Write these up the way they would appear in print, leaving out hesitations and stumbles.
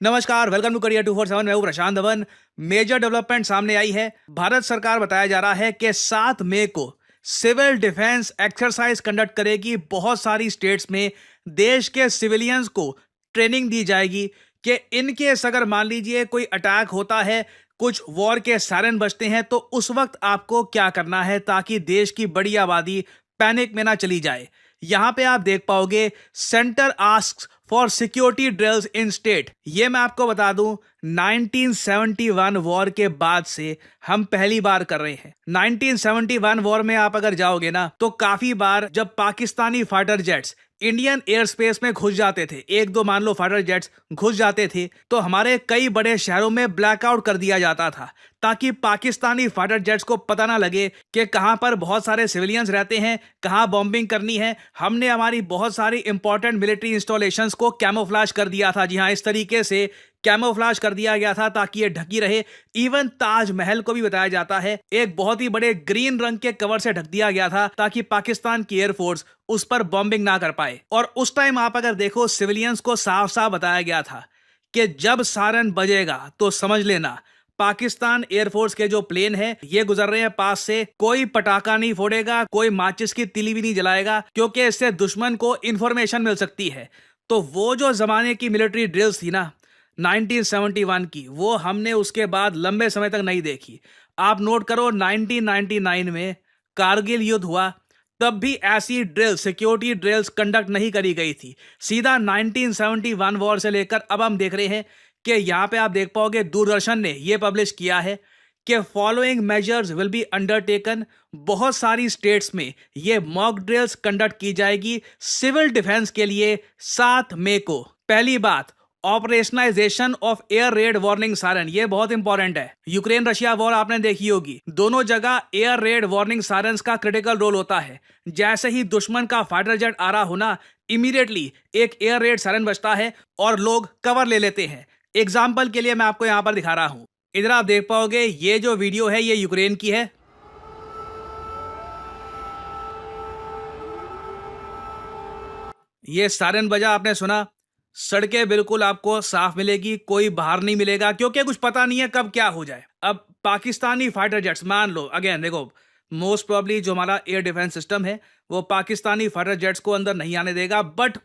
नमस्कार, welcome to career 247। मैं हूं प्रशांत धवन। मेजर डेवलपमेंट सामने आई है। भारत सरकार बताया जा रहा है कि 7 मई को सिविल डिफेंस एक्सरसाइज कंडक्ट करेगी। बहुत सारी स्टेट्स में देश के सिविलियंस को ट्रेनिंग दी जाएगी कि इनकेस अगर मान लीजिए कोई अटैक होता है, कुछ वॉर के सायरन बजते हैं, तो उस वक्त आपको क्या करना है ताकि देश की बड़ी आबादी पैनिक में ना चली जाए। यहां पे आप देख पाओगे centre asks for security drills in state. ये मैं आपको बता दूं 1971 वॉर के बाद से हम पहली बार कर रहे हैं। 1971 वॉर में आप अगर जाओगे ना तो काफी बार जब Pakistani fighter jets Indian air space में घुस जाते थे, एक दो मान लो फाइटर जेट्स घुस जाते थे, तो हमारे कई बड़े शहरों में ब्लैकआउट कर दिया जाता था ताकि पाकिस्तानी फाइटर जेट्स को पता ना लगे कि कहां पर बहुत सारे सिविलियंस रहते हैं, कहां बॉम्बिंग करनी है। हमने हमारी बहुत सारी इंपॉर्टेंट मिलिट्री इंस्टॉलेशंस को कैमोफ्लेज कर दिया था। जी हां, इस तरीके से कैमोफ्लेज कर दिया गया था ताकि ये ढकी रहे। इवन ताजमहल को भी बताया जाता है एक बहुत ही बड़े ग्रीन रंग के कवर से ढक दिया गया था ताकि पाकिस्तान की एयरफोर्स उस पर बॉम्बिंग ना कर पाए। और उस टाइम आप अगर देखो, सिविलियंस को साफ साफ बताया गया था कि जब सायरन बजेगा तो समझ लेना पाकिस्तान एयरफोर्स के जो प्लेन है ये गुजर रहे हैं पास से, कोई पटाखा नहीं फोड़ेगा, कोई माचिस की तिली भी नहीं जलाएगा, क्योंकि इससे दुश्मन को इंफॉर्मेशन मिल सकती है। तो वो जो जमाने की मिलिट्री ड्रिल्स थी ना 1971 की, वो हमने उसके बाद लंबे समय तक नहीं देखी। आप नोट करो 1999 में कारगिल युद्ध हुआ, तब भी ऐसी ड्रिल, सिक्योरिटी ड्रिल्स कंडक्ट नहीं करी गई थी। सीधा 1971 वॉर से लेकर अब हम देख रहे हैं कि यहां पे आप देख पाओगे दूरदर्शन ने यह पब्लिश किया है कि following measures will be undertaken. बहुत सारी स्टेट्स में ये मॉक ड्रिल्स कंडक्ट की जाएगी सिविल डिफेंस के लिए 7 मई को। पहली बात, operationalisation of air red warning siren. ये बहुत इंपॉर्टेंट है। यूक्रेन रशिया वॉर आपने देखी होगी, दोनों जगह एयर रेड वार्निंग सायरन्स का क्रिटिकल रोल होता है। जैसे ही दुश्मन का फाइटर जेट आ रहा हो ना, इमीडिएटली एक एयर रेड सायरन बजता है और लोग कवर ले लेते हैं। एग्जाम्पल के लिए मैं आपको यहां पर दिखा रहा हूं, इधर आप देख पाओगे ये जो वीडियो है ये यूक्रेन की है। ये सायरन बजा, आपने सुना, सड़कें बिल्कुल आपको साफ मिलेगी, कोई बाहर नहीं मिलेगा, क्योंकि कुछ पता नहीं है कब क्या हो जाए। अब पाकिस्तानी फाइटर जेट्स मान लो, अगेन देखो, मोस्ट प्रोबेबली जो हमारा एयर डिफेंस सिस्टम है वो पाकिस्तानी फाइटर जेट्स को अंदर नहीं आने देगा, बट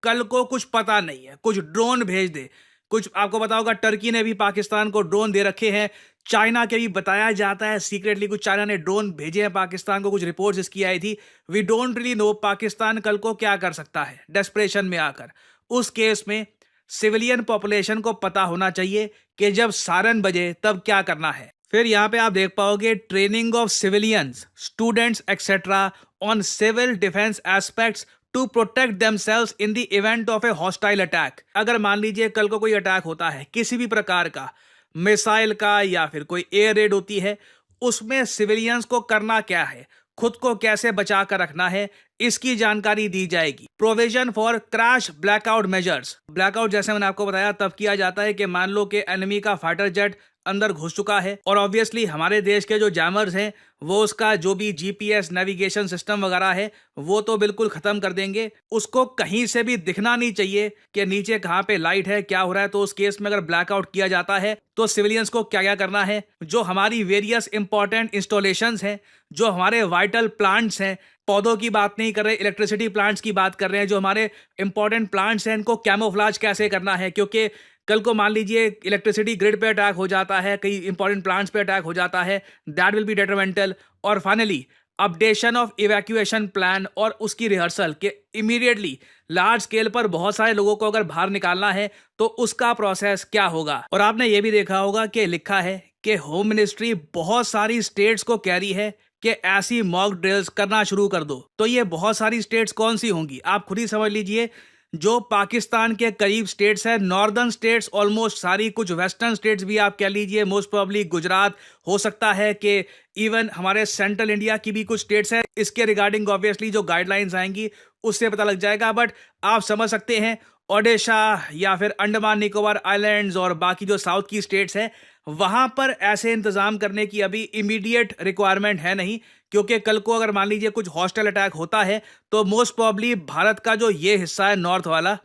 कल को कुछ पता नहीं है, कुछ ड्रोन भेज दे। कुछ आपको पता होगा टर्की ने भी पाकिस्तान को ड्रोन दे रखे हैं, चाइना के भी बताया जाता है सीक्रेटली कुछ चाइना ने ड्रोन भेजे हैं पाकिस्तान को, कुछ रिपोर्ट्स इसकी आई थी। We don't really know Pakistan कल को क्या कर सकता है डेस्परेशन में आकर। उस केस में सिविलियन पॉपुलेशन को पता होना चाहिए कि जब सायरन बजे तब क्या करना है। फिर यहां पे आप देख पाओगे training of civilians, students etcetera on civil defence aspects to protect themselves in the event of a hostile attack. अगर मान लीजिए कल को कोई अटैक होता है किसी भी प्रकार का, मिसाइल का या फिर कोई एयर रेड होती है, उसमें सिविलियंस को करना क्या है, खुद को कैसे बचा कर रखना है, इसकी जानकारी दी जाएगी। Provision for crash blackout measures. Blackout जैसे मैंने आपको बताया तब किया जाता है कि मान लो कि एनिमी का फाइटर जेट अंदर घुस चुका है और ऑब्वियसली हमारे देश के जो जैमर्स हैं वो उसका जो भी जीपीएस नेविगेशन सिस्टम वगैरह है वो तो बिल्कुल खत्म कर देंगे। उसको कहीं से भी दिखना नहीं चाहिए कि नीचे कहाँ पे लाइट है, क्या हो रहा है। तो उस केस में अगर ब्लैकआउट किया जाता है तो सिविलियंस को क्या क्या करना है, जो हमारी वेरियस इंपॉर्टेंट इंस्टॉलेशंस हैं, जो हमारे वाइटल प्लांट्स हैं, पौधों की बात नहीं कर रहे, इलेक्ट्रिसिटी प्लांट्स की बात कर रहे हैं, जो हमारे इंपॉर्टेंट प्लांट्स हैं, इनको कैमोफ्लेज कैसे करना है, क्योंकि कल को मान लीजिए इलेक्ट्रिसिटी ग्रिड पे अटैक हो जाता है, कई इंपॉर्टेंट प्लांट्स पे अटैक हो जाता है, दैट विल बी डेट्रीमेंटल। और finally updation of evacuation plan और उसकी रिहर्सल के इमीडिएटली लार्ज स्केल पर बहुत सारे लोगों को अगर बाहर निकालना है तो उसका प्रोसेस क्या होगा। और आपने ये भी देखा होगा कि लिखा है कि होम मिनिस्ट्री बहुत सारी स्टेट्स को कह रही है कि ऐसी मॉक ड्रिल्स करना शुरू कर दो। तो ये बहुत सारी स्टेट्स कौन सी होंगी आप खुद ही समझ लीजिए। जो पाकिस्तान के करीब स्टेट्स है, नॉर्दर्न स्टेट्स ऑलमोस्ट सारी, कुछ वेस्टर्न स्टेट्स भी आप कह लीजिए, मोस्ट प्रोबेबली गुजरात, हो सकता है कि इवन हमारे सेंट्रल इंडिया की भी कुछ स्टेट्स हैं। इसके रिगार्डिंग ऑब्वियसली जो गाइडलाइंस आएंगी उससे पता लग जाएगा, बट आप समझ सकते हैं ओडिशा या फिर अंडमान निकोबार आइलैंड्स और बाकी जो साउथ की स्टेट्स हैं वहां पर ऐसे इंतजाम करने की अभी इमीडिएट रिक्वायरमेंट है नहीं, क्योंकि कल को अगर मान लीजिए कुछ हॉस्टाइल अटैक होता है तो मोस्ट प्रोबेबली भारत का जो ये हिस्सा है नॉर्थ वाला,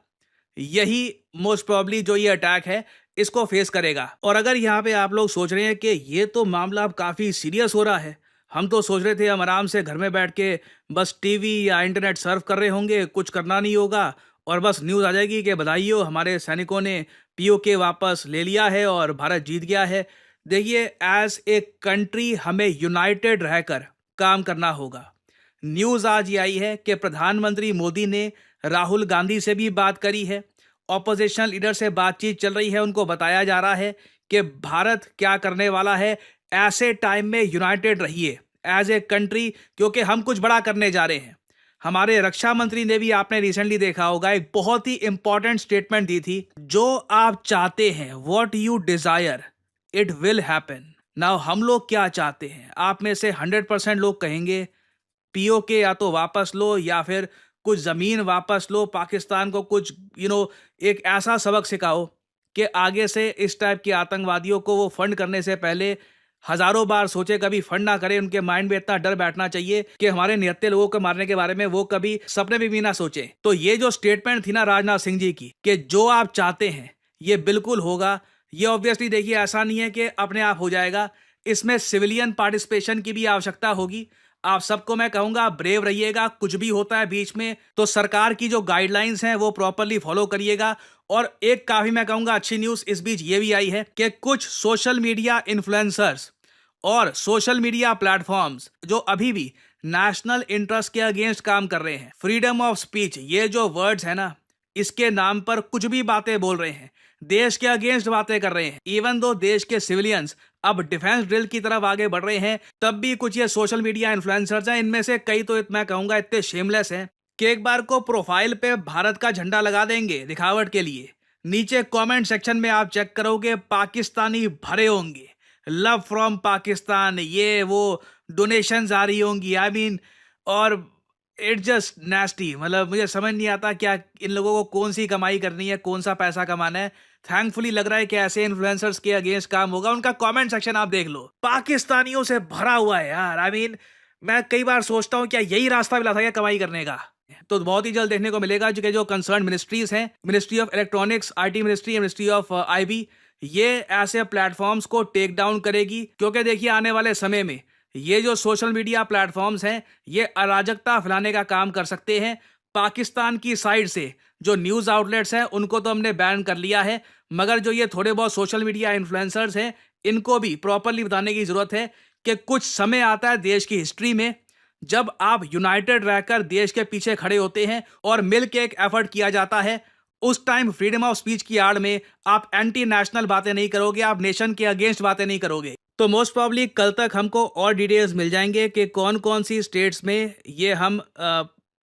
यही मोस्ट प्रॉब्ली जो ये अटैक है इसको फेस करेगा। और अगर यहाँ पे आप लोग सोच रहे हैं कि ये तो मामला अब काफ़ी सीरियस हो रहा है, हम तो सोच रहे थे हम आराम से घर में बैठ के बस टीवी या इंटरनेट सर्फ कर रहे होंगे, कुछ करना नहीं होगा और बस न्यूज़ आ जाएगी कि बधाई हो, हमारे सैनिकों ने पीओके वापस ले लिया है और भारत जीत गया है। देखिए, एज ए कंट्री हमें यूनाइटेड रहकर काम करना होगा। न्यूज़ आज ये आई है कि प्रधानमंत्री मोदी ने राहुल गांधी से भी बात करी है, ऑपोजिशन लीडर से बातचीत चल रही है, उनको बताया जा रहा है कि भारत क्या करने वाला है। ऐसे टाइम में यूनाइटेड रहिए एज ए कंट्री, क्योंकि हम कुछ बड़ा करने जा रहे हैं। हमारे रक्षा मंत्री ने भी, आपने रिसेंटली देखा होगा, एक बहुत ही इंपॉर्टेंट स्टेटमेंट दी थी, जो आप चाहते हैं, what you desire it will happen. Now हम लोग क्या चाहते हैं? आप में से 100% लोग कहेंगे पीओके या तो वापस लो या फिर कुछ ज़मीन वापस लो, पाकिस्तान को कुछ एक ऐसा सबक सिखाओ कि आगे से इस टाइप के आतंकवादियों को वो फंड करने से पहले हज़ारों बार सोचे, कभी फंड ना करें। उनके माइंड में इतना डर बैठना चाहिए कि हमारे निहत्थे लोगों को मारने के बारे में वो कभी सपने में भी ना सोचे। तो ये जो स्टेटमेंट थी ना राजनाथ सिंह जी की कि जो आप चाहते हैं ये बिल्कुल होगा, ये ऑब्वियसली देखिए ऐसा नहीं है कि अपने आप हो जाएगा, इसमें सिविलियन पार्टिसिपेशन की भी आवश्यकता होगी। आप सबको मैं कहूंगा ब्रेव रहिएगा, कुछ भी होता है बीच में तो सरकार की जो गाइडलाइंस हैं वो प्रॉपरली फॉलो करिएगा। और एक काफी मैं कहूंगा अच्छी न्यूज इस बीच ये भी आई है कि कुछ सोशल मीडिया इन्फ्लुएंसर्स और सोशल मीडिया प्लेटफॉर्म्स जो अभी भी नेशनल इंटरेस्ट के अगेंस्ट काम कर रहे हैं, फ्रीडम ऑफ स्पीच, ये जो वर्ड्स है ना, इसके नाम पर कुछ भी बातें बोल रहे हैं, देश के अगेंस्ट बातें कर रहे हैं। इवन दो देश के सिविलियंस अब डिफेंस ड्रिल की तरफ आगे बढ़ रहे हैं, तब भी कुछ ये सोशल मीडिया इन्फ्लुएंसर्स हैं, इनमें से कई तो मैं कहूंगा इतने शेमलेस हैं कि एक बार को प्रोफाइल पे भारत का झंडा लगा देंगे दिखावट के लिए, नीचे कमेंट सेक्शन में आप चेक करोगे पाकिस्तानी भरे होंगे, लव फ्रॉम पाकिस्तान, ये वो डोनेशंस आ रही होंगी, आई मीन, और इट्स जस्ट नेस्टी। मतलब मुझे समझ नहीं आता क्या इन लोगों को कौन सी कमाई करनी है, कौन सा पैसा कमाना है। थैंकफुली लग रहा है कि ऐसे इन्फ्लुएंसर्स के अगेंस्ट काम होगा। उनका कमेंट सेक्शन आप देख लो, पाकिस्तानियों से भरा हुआ है यार। आई मीन, मैं कई बार सोचता हूँ क्या यही रास्ता मिला था क्या कमाई करने का? तो बहुत ही जल्द देखने को मिलेगा जो कंसर्न मिनिस्ट्रीज हैं, ministry of electronics, IT ministry, ministry of IB, ये ऐसे प्लेटफॉर्म्स को टेक डाउन करेगी। क्योंकि देखिए आने वाले समय में ये जो सोशल मीडिया प्लेटफॉर्म्स हैं ये अराजकता फैलाने का काम कर सकते हैं। पाकिस्तान की साइड से जो न्यूज़ आउटलेट्स हैं उनको तो हमने बैन कर लिया है, मगर जो ये थोड़े बहुत सोशल मीडिया इन्फ्लुएंसर्स हैं इनको भी प्रॉपरली बताने की ज़रूरत है कि कुछ समय आता है देश की हिस्ट्री में जब आप यूनाइटेड रहकर देश के पीछे खड़े होते हैं और मिल के एक एफर्ट किया जाता है। उस टाइम फ्रीडम ऑफ स्पीच की आड़ में आप एंटी नेशनल बातें नहीं करोगे, आप नेशन के अगेंस्ट बातें नहीं करोगे। तो मोस्ट प्रॉब्ली कल तक हमको और डिटेल्स मिल जाएंगे कि कौन कौन सी स्टेट्स में ये हम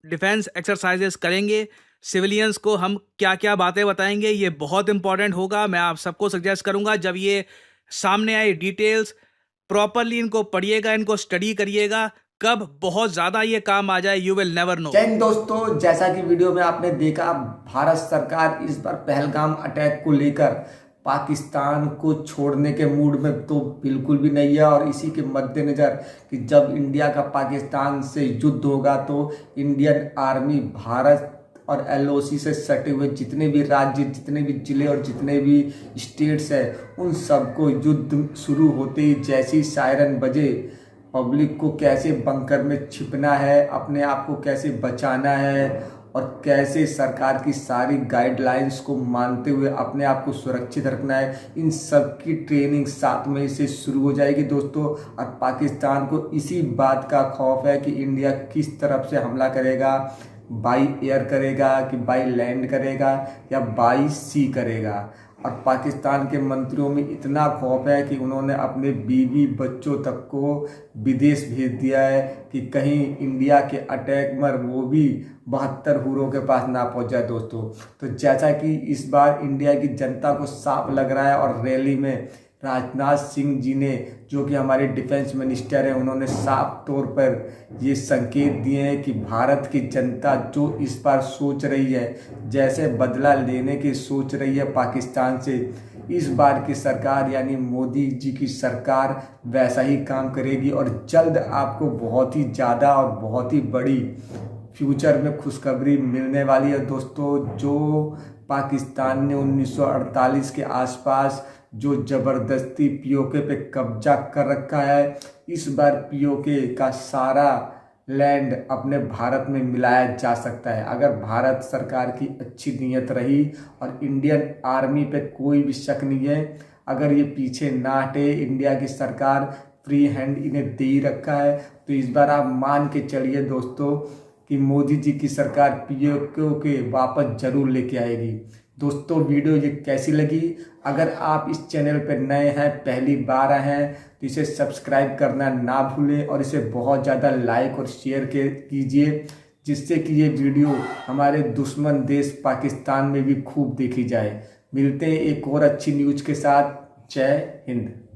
डिफेंस एक्सरसाइजेस करेंगे, सिविलियंस को हम क्या क्या बातें बताएंगे। ये बहुत इंपॉर्टेंट होगा। मैं आप सबको सजेस्ट करूंगा जब ये सामने आए डिटेल्स प्रॉपरली इनको पढ़िएगा, इनको स्टडी करिएगा, कब बहुत ज्यादा ये काम आ जाए यू विल नेवर नो। जय हिंद दोस्तों, जैसा कि वीडियो में आपने देखा, भारत सरकार इस बार पहलगाम अटैक को लेकर पाकिस्तान को छोड़ने के मूड में तो बिल्कुल भी नहीं है। और इसी के मद्देनजर कि जब इंडिया का पाकिस्तान से युद्ध होगा तो इंडियन आर्मी भारत और एलओसी से सटे हुए जितने भी राज्य, जितने भी जिले और जितने भी स्टेट्स हैं, उन सबको युद्ध शुरू होते ही जैसी सायरन बजे, पब्लिक को कैसे बंकर में छिपना है, अपने आप को कैसे बचाना है और कैसे सरकार की सारी गाइडलाइंस को मानते हुए अपने आप को सुरक्षित रखना है, इन सब की ट्रेनिंग 7 मई से शुरू हो जाएगी दोस्तों। और पाकिस्तान को इसी बात का खौफ है कि इंडिया किस तरफ से हमला करेगा, बाई एयर करेगा कि बाई लैंड करेगा या बाई सी करेगा। और पाकिस्तान के मंत्रियों में इतना खौफ है कि उन्होंने अपने बीवी बच्चों तक को विदेश भेज दिया है कि कहीं इंडिया के अटैक में वो भी 72 हूरों के पास ना पहुंच जाए दोस्तों। तो जैसा कि इस बार इंडिया की जनता को साफ लग रहा है और रैली में राजनाथ सिंह जी ने, जो कि हमारे डिफेंस मिनिस्टर हैं, उन्होंने साफ तौर पर ये संकेत दिए हैं कि भारत की जनता जो इस बार सोच रही है, जैसे बदला लेने की सोच रही है पाकिस्तान से, इस बार की सरकार यानी मोदी जी की सरकार वैसा ही काम करेगी। और जल्द आपको बहुत ही ज़्यादा और बहुत ही बड़ी फ्यूचर में खुशखबरी मिलने वाली है दोस्तों। जो पाकिस्तान ने 1948 के आसपास जो ज़बरदस्ती पीओके पे कब्जा कर रखा है, इस बार पीओके का सारा लैंड अपने भारत में मिलाया जा सकता है अगर भारत सरकार की अच्छी नीयत रही। और इंडियन आर्मी पे कोई भी शक नहीं है, अगर ये पीछे ना हटे, इंडिया की सरकार फ्री हैंड इन्हें दे ही रखा है, तो इस बार आप मान के चलिए दोस्तों कि मोदी जी की सरकार पीओके वापस जरूर लेके आएगी। दोस्तों वीडियो ये कैसी लगी? अगर आप इस चैनल पर नए हैं, पहली बार आए हैं, तो इसे सब्सक्राइब करना ना भूलें और इसे बहुत ज़्यादा लाइक और शेयर कीजिए, जिससे कि ये वीडियो हमारे दुश्मन देश पाकिस्तान में भी खूब देखी जाए। मिलते हैं एक और अच्छी न्यूज़ के साथ। जय हिंद।